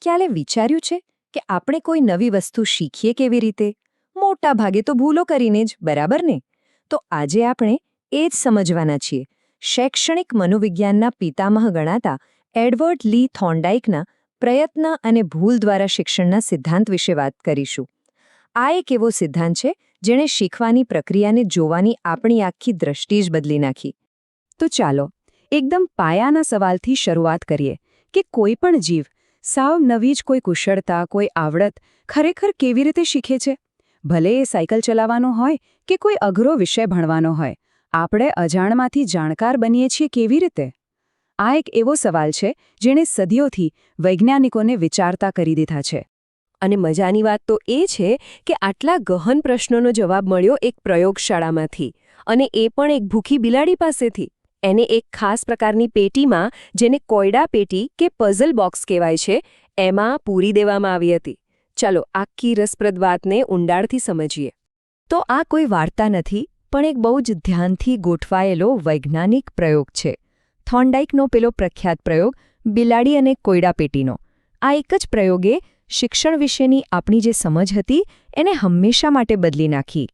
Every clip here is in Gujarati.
ક્યારે વિચાર્યું છે કે આપણે કોઈ નવી વસ્તુ શીખીએ કેવી રીતે? મોટા ભાગે તો ભૂલો કરીને જ, બરાબર ને? તો આજે આપણે એ જ સમજવાના છીએ. શૈક્ષણિક મનોવિજ્ઞાનના પિતામહ ગણાતા એડવર્ડ લી થોર્નડાઇકના પ્રયત્ન અને ભૂલ દ્વારા શિક્ષણના સિદ્ધાંત વિશે વાત કરીશું. આ એક એવો સિદ્ધાંત છે જેણે શીખવાની પ્રક્રિયાને જોવાની આપણી આખી દ્રષ્ટિ જ બદલી નાખી. તો ચાલો એકદમ પાયાના સવાલથી શરૂઆત કરીએ કે કોઈ પણ જીવ સાવ નવી જ કોઈ કુશળતા, કોઈ આવડત ખરેખર કેવી રીતે શીખે છે? ભલે એ સાયકલ ચલાવવાનો હોય કે કોઈ અઘરો વિષય ભણવાનો હોય, આપણે અજાણમાંથી જાણકાર બનીએ છીએ કેવી રીતે? આ એક એવો સવાલ છે જેણે સદીઓથી વૈજ્ઞાનિકોને વિચારતા કરી દીધા છે. અને મજાની વાત તો એ છે કે આટલા ગહન પ્રશ્નોનો જવાબ મળ્યો એક પ્રયોગશાળામાંથી, અને એ પણ એક ભૂખી બિલાડી પાસેથી. એને એક ખાસ પ્રકારની પેટીમાં, જેને કોયડા પેટી કે પઝલ બોક્સ કહેવાય છે, એમાં પૂરી દેવામાં આવી હતી. ચાલો આખી રસપ્રદ વાતને ઊંડાણથી સમજીએ. તો આ કોઈ વાર્તા નથી, પણ એક બહુ જ ધ્યાનથી ગોઠવાયેલો વૈજ્ઞાનિક પ્રયોગ છે. થોર્નડાઇકનો પેલો પ્રખ્યાત પ્રયોગ, બિલાડી અને કોયડા પેટીનો. આ એક જ પ્રયોગે શિક્ષણ વિશેની આપણી જે સમજ હતી એને હંમેશા માટે બદલી નાખી.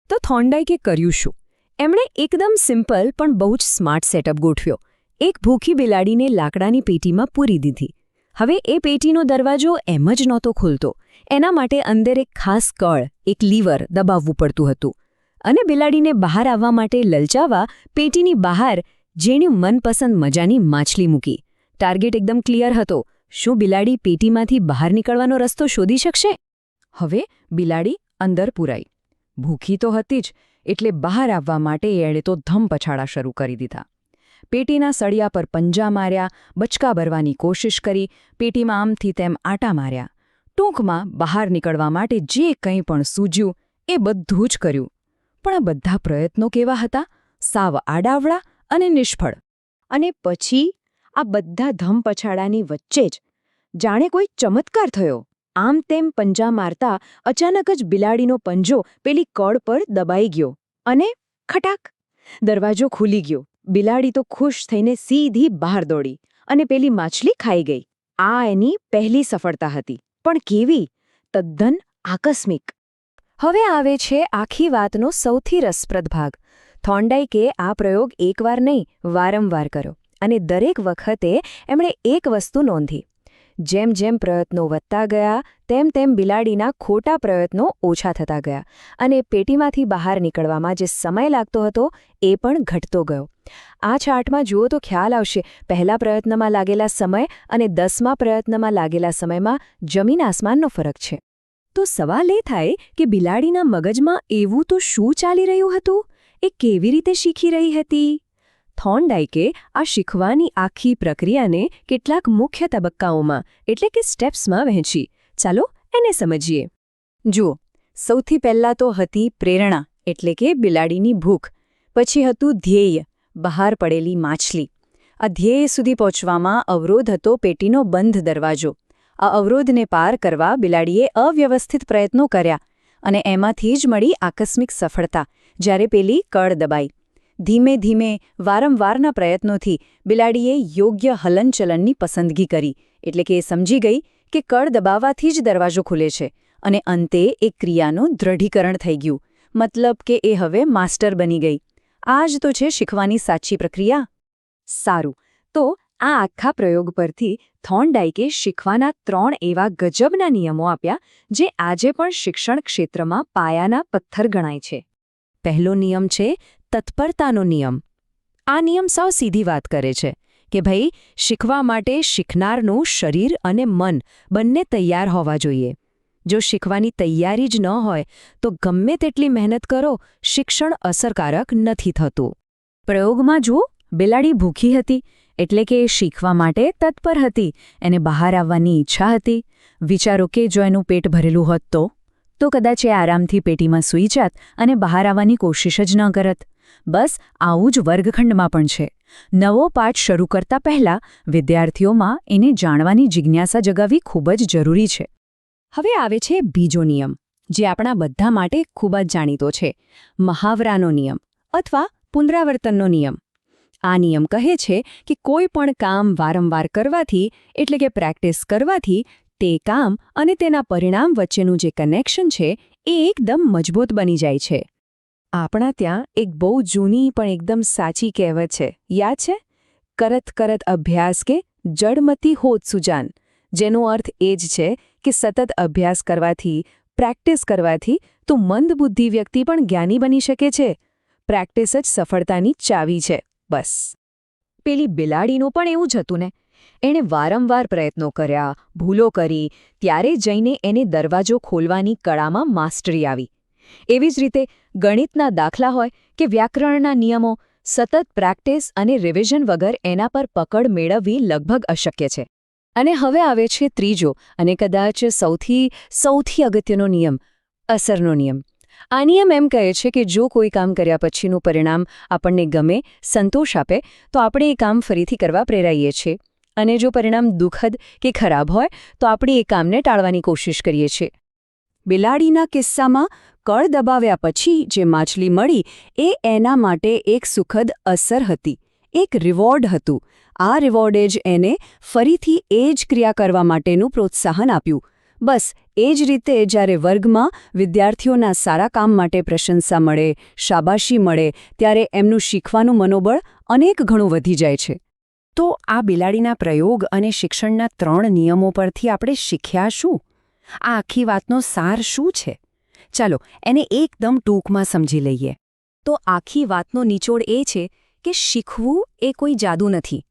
તો થોર્નડાઇકે કર્યું શું? એમણે એકદમ સિમ્પલ પણ બહુ જ સ્માર્ટ સેટઅપ ગોઠવ્યો. એક ભૂખી બિલાડીને લાકડાની પેટીમાં પૂરી દીધી. હવે એ પેટીનો દરવાજો એમ જ નહોતો ખુલતો. એના માટે અંદર એક ખાસ કળ, એક લીવર દબાવવું પડતું હતું. અને બિલાડીને બહાર આવવા માટે લલચાવવા પેટીની બહાર જેની મનપસંદ મજાની માછલી મૂકી. ટાર્ગેટ એકદમ ક્લિયર હતો. શું બિલાડી પેટીમાંથી બહાર નીકળવાનો રસ્તો શોધી શકશે? હવે બિલાડી અંદર પૂરાઈ. ભૂખી તો હતી જ, એટલે બહાર આવવા માટે એણે તો ધમપછાડા શરૂ કરી દીધા. પેટીના સળિયા પર પંજા માર્યા, બચકા ભરવાની કોશિશ કરી, પેટીમાં આમથી તેમ આટા માર્યા. ટૂંકમાં બહાર નીકળવા માટે જે કંઈ પણ સૂઝ્યું એ બધું જ કર્યું. પણ આ બધા પ્રયત્નો કેવા હતા? સાવ આડાવડા અને નિષ્ફળ. અને પછી આ બધા ધમપછાડાની વચ્ચે જ જાણે કોઈ ચમત્કાર થયો. આમ તેમ પંજા મારતા અચાનક જ બિલાડીનો પંજો પેલી કળ પર દબાઈ ગયો અને ખટાક! દરવાજો ખુલી ગયો. બિલાડી તો ખુશ થઈને સીધી બહાર દોડી અને પેલી માછલી ખાઈ ગઈ. આ એની પહેલી સફળતા હતી. પણ કેવી? તદ્દન આકસ્મિક. હવે આવે છે આખી વાતનો સૌથી રસપ્રદ ભાગ. થોર્નડાઇકે આ પ્રયોગ એકવાર નહીં, વારંવાર કર્યો. અને દરેક વખતે એમણે એક વસ્તુ નોંધી. જેમ જેમ પ્રયત્નો વધતા ગયા તેમ તેમ બિલાડીના ખોટા પ્રયત્નો ઓછા થતા ગયા, અને પેટીમાંથી બહાર નીકળવામાં જે સમય લાગતો હતો એ પણ ઘટતો ગયો. આ ચાર્ટમાં જુઓ તો ખ્યાલ આવશે. પહેલા પ્રયત્નમાં લાગેલા સમય અને 10મા પ્રયત્નમાં લાગેલા સમયમાં જમીન આસમાનનો ફરક છે. તો સવાલ એ થાય કે બિલાડીના મગજમાં એવું તો શું ચાલી રહ્યું હતું? એ કેવી રીતે શીખી રહી હતી? થોર્નડાઇકે આ શીખવાની આખી પ્રક્રિયાને કેટલાક મુખ્ય તબક્કાઓમાં, એટલે કે સ્ટેપ્સમાં વહેંચી. ચાલો એને સમજીએ. જુઓ, સૌથી પહેલાં તો હતી પ્રેરણા, એટલે કે બિલાડીની ભૂખ. પછી હતું ધ્યેય, બહાર પડેલી માછલી. આ ધ્યેય સુધી પહોંચવામાં અવરોધ હતો પેટીનો બંધ દરવાજો. આ અવરોધને પાર કરવા બિલાડીએ અવ્યવસ્થિત પ્રયત્નો કર્યા, અને એમાંથી જ મળી આકસ્મિક સફળતા, જ્યારે પેલી કળ દબાઈ. ધીમે ધીમે વારંવારના પ્રયત્નોથી બિલાડીએ યોગ્ય હલનચલનની પસંદગી કરી. એટલે કે એ સમજી ગઈ કે કળ દબાવવાથી જ દરવાજો ખુલે છે, અને અંતે એ ક્રિયાનું દૃઢીકરણ થઈ ગયું. મતલબ કે એ હવે માસ્ટર બની ગઈ. આ જ તો છે શીખવાની સાચી પ્રક્રિયા. સારું, તો આ આખા પ્રયોગ પરથી થોર્નડાઇકે શીખવાના 3 એવા ગજબના નિયમો આપ્યા જે આજે પણ શિક્ષણ ક્ષેત્રમાં પાયાના પથ્થર ગણાય છે. પહેલો નિયમ છે તત્પરતાનો નિયમ. આ નિયમ સાવ સીધી વાત કરે છે કે ભાઈ, શીખવા માટે શીખનારનું શરીર અને મન બંને તૈયાર હોવા જોઈએ. જો શીખવાની તૈયારી જ ન હોય તો ગમે તેટલી મહેનત કરો, શિક્ષણ અસરકારક નથી થતું. પ્રયોગમાં જુઓ, બિલાડી ભૂખી હતી, એટલે કે એ શીખવા માટે તત્પર હતી. એને બહાર આવવાની ઈચ્છા હતી. વિચારો કે જો એનું પેટ ભરેલું હોત તો કદાચ એ આરામથી પેટીમાં સૂઈ જાત અને બહાર આવવાની કોશિશ જ ન કરત. બસ આવું જ વર્ગખંડમાં પણ છે. નવો પાઠ શરૂ કરતા પહેલાં વિદ્યાર્થીઓમાં એને જાણવાની જિજ્ઞાસા જગાવવી ખૂબ જ જરૂરી છે. હવે આવે છે બીજો નિયમ, જે આપણા બધા માટે ખૂબ જ જાણીતો છે, મહાવરાનો નિયમ અથવા પુનરાવર્તનનો નિયમ. આ નિયમ કહે છે કે કોઈ પણ કામ વારંવાર કરવાથી, એટલે કે પ્રેક્ટિસ કરવાથી, તે કામ અને તેના પરિણામ વચ્ચેનું જે કનેક્શન છે એ એકદમ મજબૂત બની જાય છે. આપણા ત્યાં એક બહુ જૂની પણ એકદમ સાચી કહેવત છે, યાદ છે? કરત કરત અભ્યાસ કે જડમતી હોત સુજાન, જેનો અર્થ એ જ છે કે સતત અભ્યાસ કરવાથી, પ્રેક્ટિસ કરવાથી તો મંદબુદ્ધિ વ્યક્તિ પણ જ્ઞાની બની શકે છે. પ્રેક્ટિસ જ સફળતાની ચાવી છે, બસ. પેલી બિલાડીનું પણ એવું જ હતું ને. એણે વારંવાર પ્રયત્નો કર્યા, ભૂલો કરી, ત્યારે જઈને એને દરવાજો ખોલવાની કળામાં માસ્ટરી આવી. એવી જ રીતે ગણિતના દાખલા હોય કે વ્યાકરણના નિયમો, સતત પ્રેક્ટિસ અને રિવિઝન વગર એના પર પકડ મેળવવી લગભગ અશક્ય છે. અને હવે આવે છે ત્રીજો અને કદાચ સૌથી અગત્યનો નિયમ, અસરનો નિયમ. આ નિયમ એમ કહે છે કે જો કોઈ કામ કર્યા પછીનું પરિણામ આપણને ગમે, સંતોષ આપે, તો આપણે એ કામ ફરીથી કરવા પ્રેરાઈએ છીએ. અને જો પરિણામ દુઃખદ કે ખરાબ હોય તો આપણે એ કામને ટાળવાની કોશિશ કરીએ છીએ. બિલાડીના કિસ્સામાં કળ દબાવ્યા પછી જે માછલી મળી એ એના માટે એક સુખદ અસર હતી, એક રિવોર્ડ હતું. આ રિવોર્ડે જ એને ફરીથી એ જ ક્રિયા કરવા માટેનું પ્રોત્સાહન આપ્યું. બસ એ જ રીતે જ્યારે વર્ગમાં વિદ્યાર્થીઓના સારા કામ માટે પ્રશંસા મળે, શાબાશી મળે, ત્યારે એમનું શીખવાનું મનોબળ અનેક ગણું વધી જાય છે. તો આ બિલાડીના પ્રયોગ અને શિક્ષણના 3 નિયમો પરથી આપણે શીખ્યા શું? આ આખી વાતનો સાર શું છે? ચાલો એને એકદમ ટૂંકમાં સમજી લઈએ. તો આખી વાતનો નિચોડ એ છે કે શીખવું એ કોઈ જાદુ નથી.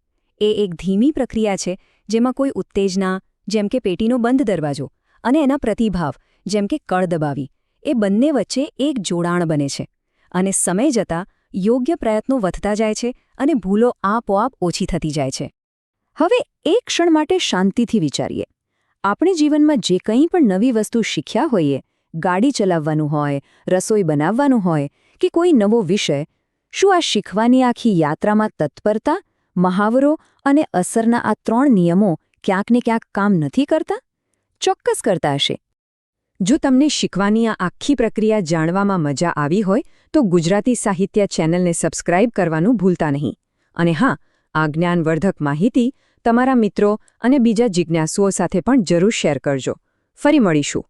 એ એક ધીમી પ્રક્રિયા છે જેમાં કોઈ ઉત્તેજના, જેમ કે પેટીનો બંધ દરવાજો, અને એના પ્રતિભાવ, જેમ કે કળ દબાવી, એ બંને વચ્ચે એક જોડાણ બને છે. અને સમય જતાં યોગ્ય પ્રયત્નો વધતા જાય છે અને ભૂલો આપોઆપ ઓછી થતી જાય છે. હવે એક ક્ષણ માટે શાંતિથી વિચારીએ. આપણે જીવનમાં જે કંઈ પણ નવી વસ્તુ શીખ્યા હોઈએ, ગાડી ચલાવવાનું હોય, રસોઈ બનાવવાનું હોય કે કોઈ નવો વિષય, શું આ શીખવાની આખી યાત્રામાં તત્પરતા, મહાવરો અને અસરના આ 3 નિયમો ક્યાંક ને ક્યાંક કામ નથી કરતા? ચોક્કસ કરતા હશે. જો તમને શીખવાની આ આખી પ્રક્રિયા જાણવામાં મજા આવી હોય તો ગુજરાતી સાહિત્ય ચેનલને સબસ્ક્રાઇબ કરવાનું ભૂલતા નહીં. અને હા, આ જ્ઞાનવર્ધક માહિતી તમારા મિત્રો અને બીજા જિજ્ઞાસુઓ સાથે પણ જરૂર શેર કરજો. ફરી મળીશું.